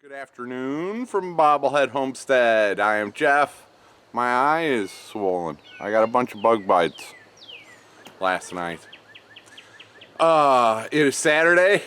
Good afternoon from Bobblehead Homestead. I am Jeff. My eye is swollen. I got a bunch of bug bites last night. It is Saturday.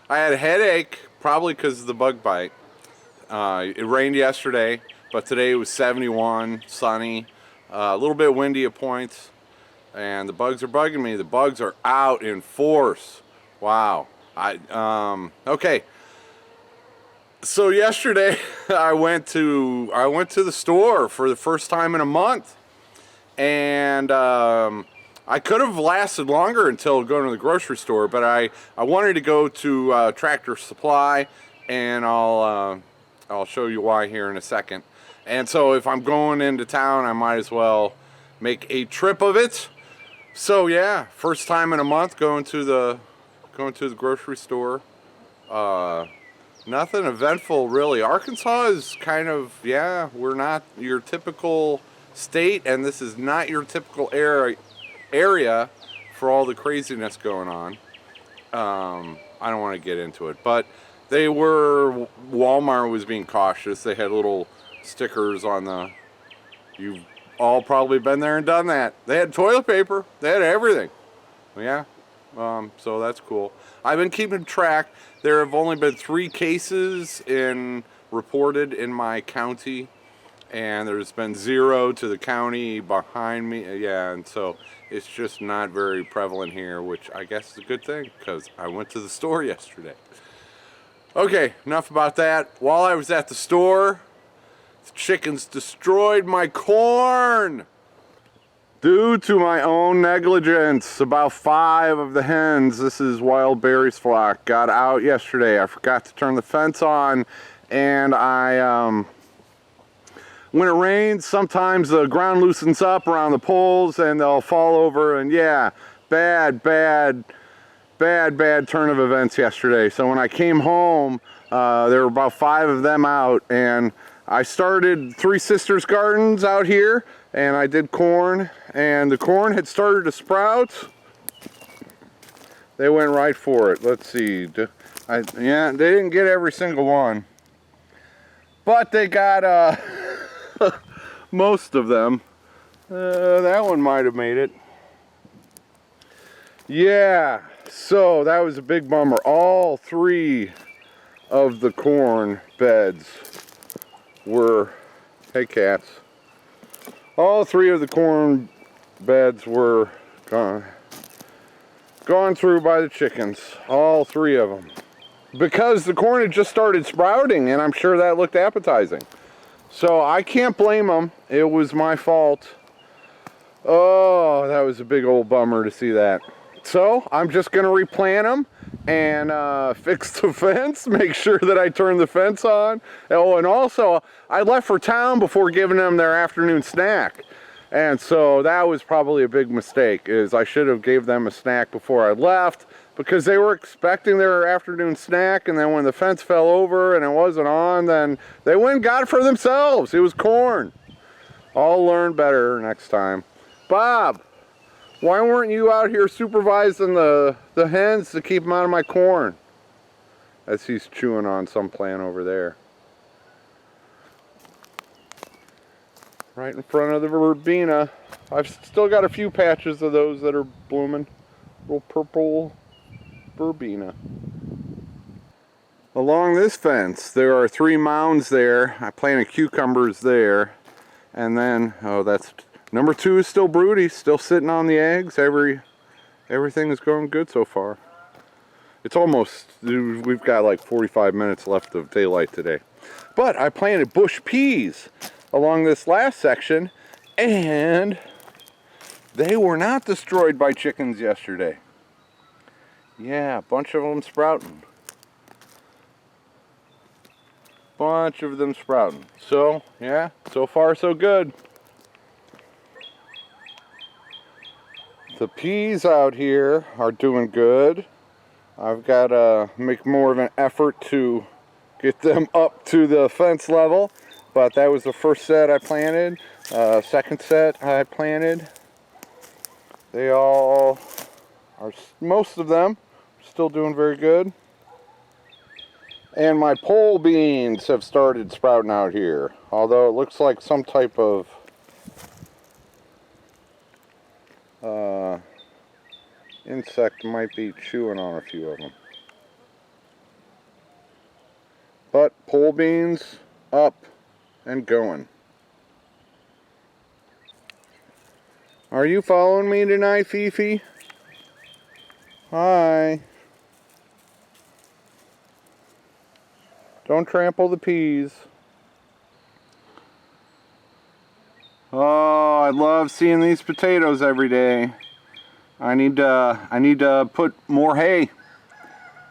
I had a headache, probably because of the bug bite. It rained yesterday, but today it was 71, sunny, a little bit windy at points, and the bugs are bugging me. The bugs are out in force. Wow. Okay. So yesterday I went to the store for the first time in a month, and I could have lasted longer until going to the grocery store, but I wanted to go to Tractor Supply, and I'll show you why here in a second. And so if I'm going into town, I might as well make a trip of it. So yeah, first time in a month going to the grocery store. Nothing eventful really. Arkansas is kind of, yeah, we're not your typical state, and this is not your typical area for all the craziness going on. I don't want to get into it, but Walmart was being cautious. They had little stickers on you've all probably been there and done that. They had toilet paper. They had everything. Yeah. So that's cool. I've been keeping track. There have only been 3 cases reported in my county, and there's been 0 to the county behind me. Yeah, and so it's just not very prevalent here, which I guess is a good thing because I went to the store yesterday. Okay, enough about that. While I was at the store, the chickens destroyed my corn. Due to my own negligence, about 5 of the hens, this is Wild Berry's flock, got out yesterday. I forgot to turn the fence on, and when it rains, sometimes the ground loosens up around the poles and they'll fall over, and yeah, bad turn of events yesterday. So when I came home, there were about 5 of them out, and I started 3 Sisters Gardens out here, and I did corn, and the corn had started to sprout. They went right for it. Let's see. Yeah, they didn't get every single one, but they got most of them. That one might have made it. Yeah, so that was a big bummer. All 3 of the corn beds were, hey cats, all 3 of the corn beds were gone through by the chickens. All 3 of them. Because the corn had just started sprouting, and I'm sure that looked appetizing. So I can't blame them. It was my fault. Oh, that was a big old bummer to see that. So I'm just going to replant them and fix the fence, make sure that I turn the fence on. Oh, and also I left for town before giving them their afternoon snack. And so that was probably a big mistake, is I should have gave them a snack before I left, because they were expecting their afternoon snack, and then when the fence fell over and it wasn't on, then they went and got it for themselves. It was corn. I'll learn better next time. Bob, why weren't you out here supervising the hens to keep them out of my corn? As he's chewing on some plant over there. Right in front of the verbena. I've still got a few patches of those that are blooming. Little purple verbena. Along this fence, there are 3 mounds there. I planted cucumbers there. And then, oh, that's number 2 is still broody, still sitting on the eggs. Everything is going good so far. It's almost, we've got like 45 minutes left of daylight today. But I planted bush peas along this last section, and they were not destroyed by chickens yesterday. Yeah, a bunch of them sprouting. Bunch of them sprouting. So, yeah, so far so good. The peas out here are doing good. I've got to make more of an effort to get them up to the fence level, but that was the first set I planted. Second set I planted. They all are, most of them, still doing very good. And my pole beans have started sprouting out here. Although it looks like some type of insect might be chewing on a few of them. But pole beans up and going. Are you following me tonight, Fifi? Hi. Don't trample the peas. Oh, I love seeing these potatoes every day. I need to put more hay.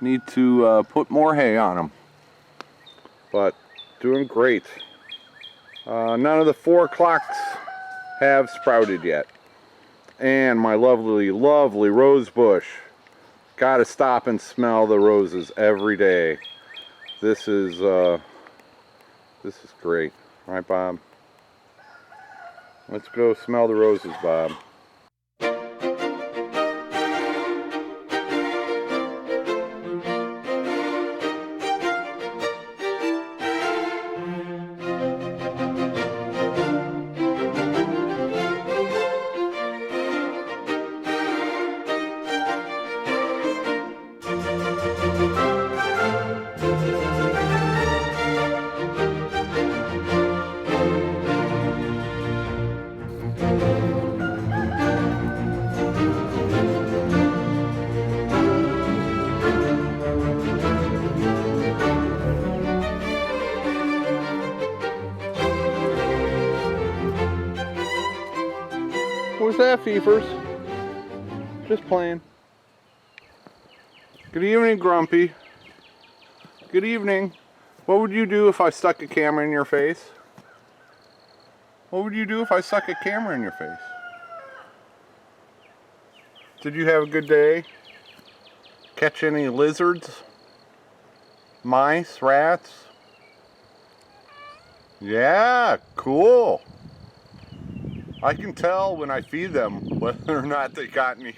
Need to put more hay on them. But doing great. None of the 4 o'clocks have sprouted yet. And my lovely, lovely rose bush. Gotta stop and smell the roses every day. This is great. Right, Bob? Let's go smell the roses, Bob. What's that, Feefers? Just playing. Good evening, Grumpy. Good evening. What would you do if I stuck a camera in your face? What would you do if I stuck a camera in your face? Did you have a good day? Catch any lizards? Mice? Rats? Yeah, cool. I can tell when I feed them whether or not they got any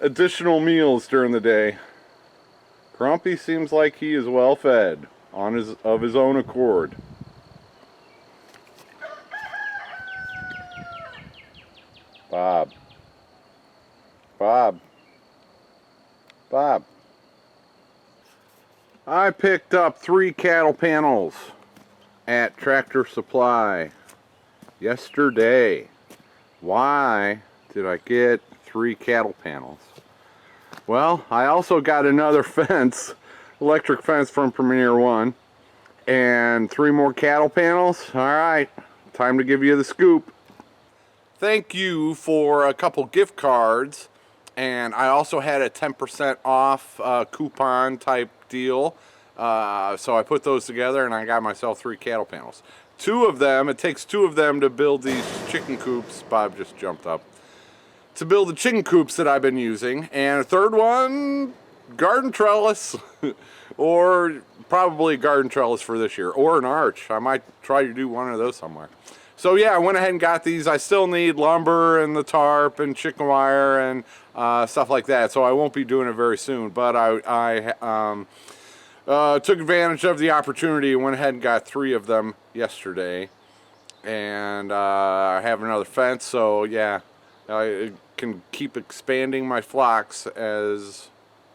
additional meals during the day. Grumpy seems like he is well fed of his own accord. Bob. Bob. Bob. I picked up 3 cattle panels at Tractor Supply yesterday. Why did I get 3 cattle panels? Well, I also got another fence, electric fence from Premier One, and 3 more cattle panels. Alright, time to give you the scoop. Thank you for a couple gift cards, and I also had a 10% off coupon type deal. So I put those together and I got myself 3 cattle panels. 2 of them, it takes 2 of them to build these chicken coops. Bob just jumped up. To build the chicken coops that I've been using. And a 3rd one, garden trellis. Or probably garden trellis for this year. Or an arch. I might try to do one of those somewhere. So yeah, I went ahead and got these. I still need lumber and the tarp and chicken wire and stuff like that. So I won't be doing it very soon. But I took advantage of the opportunity and went ahead and got 3 of them yesterday. And I have another fence, so yeah, I can keep expanding my flocks as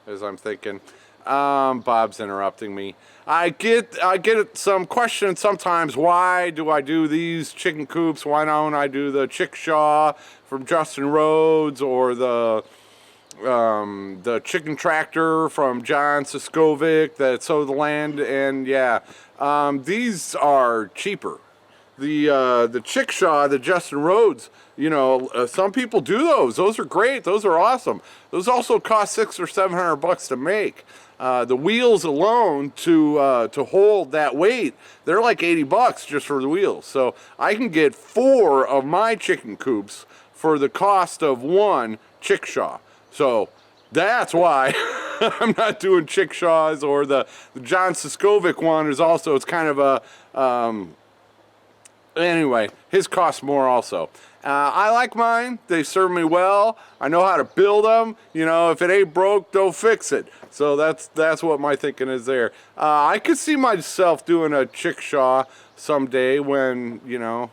I'm thinking. Bob's interrupting me. I get some questions sometimes. Why do I do these chicken coops? Why don't I do the chickshaw from Justin Rhodes or the chicken tractor from John Siskovic that sowed the land? And yeah, these are cheaper. The chickshaw, the Justin Rhodes, you know, some people do those. Those are great. Those are awesome. Those also cost $600 or $700 to make. The wheels alone to hold that weight, they're like $80 just for the wheels. So I can get 4 of my chicken coops for the cost of 1 chickshaw. So that's why I'm not doing chickshaws. Or the John Siskovic one is also, it's kind of Anyway, his costs more also. I like mine. They serve me well. I know how to build them. You know, if it ain't broke, don't fix it. So that's what my thinking is there. I could see myself doing a chickshaw someday when, you know,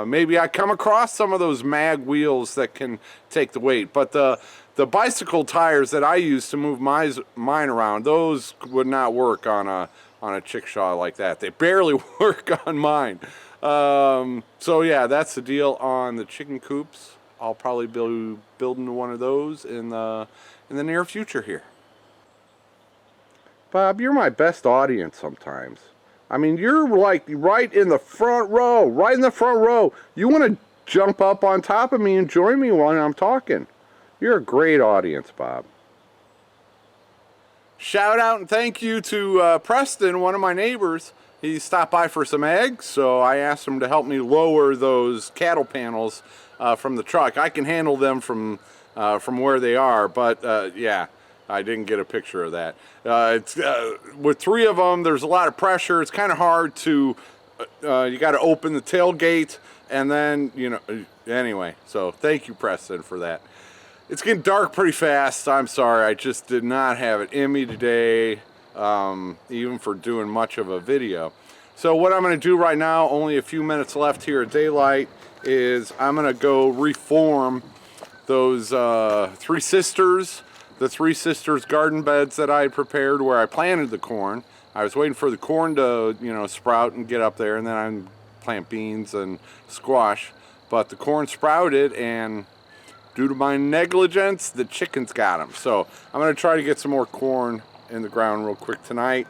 maybe I come across some of those mag wheels that can take the weight. But the bicycle tires that I use to move mine around, those would not work on a chickshaw like that. They barely work on mine. So yeah, that's the deal on the chicken coops. I'll probably be building one of those in the near future here. Bob, you're my best audience sometimes. I mean, you're like right in the front row, right in the front row. You want to jump up on top of me and join me while I'm talking. You're a great audience, Bob. Shout out and thank you to Preston, one of my neighbors. He stopped by for some eggs, so I asked him to help me lower those cattle panels from the truck. I can handle them from where they are, but yeah, I didn't get a picture of that. With 3 of them, there's a lot of pressure. It's kind of hard to, you got to open the tailgate, and then, you know, anyway. So thank you, Preston, for that. It's getting dark pretty fast. I'm sorry, I just did not have it in me today. Even for doing much of a video. So what I'm going to do right now, only a few minutes left here at daylight, is I'm going to go reform those 3 sisters, the 3 sisters garden beds that I had prepared where I planted the corn. I was waiting for the corn to, you know, sprout and get up there, and then I plant beans and squash. But the corn sprouted, and due to my negligence, the chickens got them. So I'm going to try to get some more corn in the ground real quick tonight.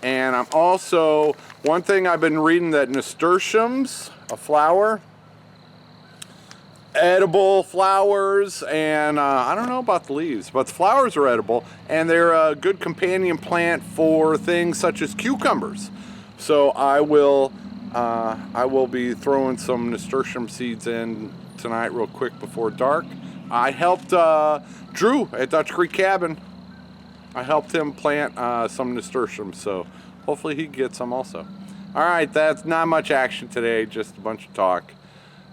And I'm also, one thing I've been reading, that nasturtiums, a flower, edible flowers, and I don't know about the leaves, but the flowers are edible, and they're a good companion plant for things such as cucumbers. So I will be throwing some nasturtium seeds in tonight real quick before dark. I helped Drew at Dutch Creek Cabin. I helped him plant some nasturtiums, so hopefully he gets some also. Alright, that's not much action today, just a bunch of talk.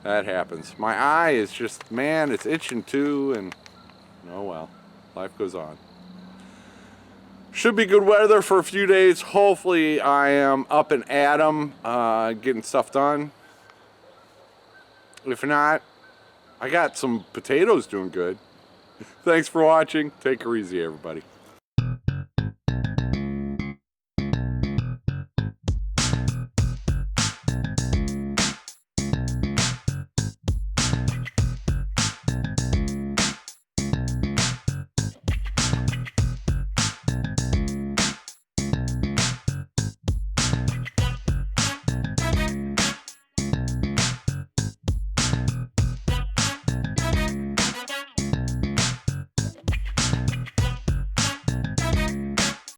That happens. My eye is just, man, it's itching too, and oh well, life goes on. Should be good weather for a few days. Hopefully I am up and at 'em, getting stuff done. If not, I got some potatoes doing good. Thanks for watching. Take her easy, everybody.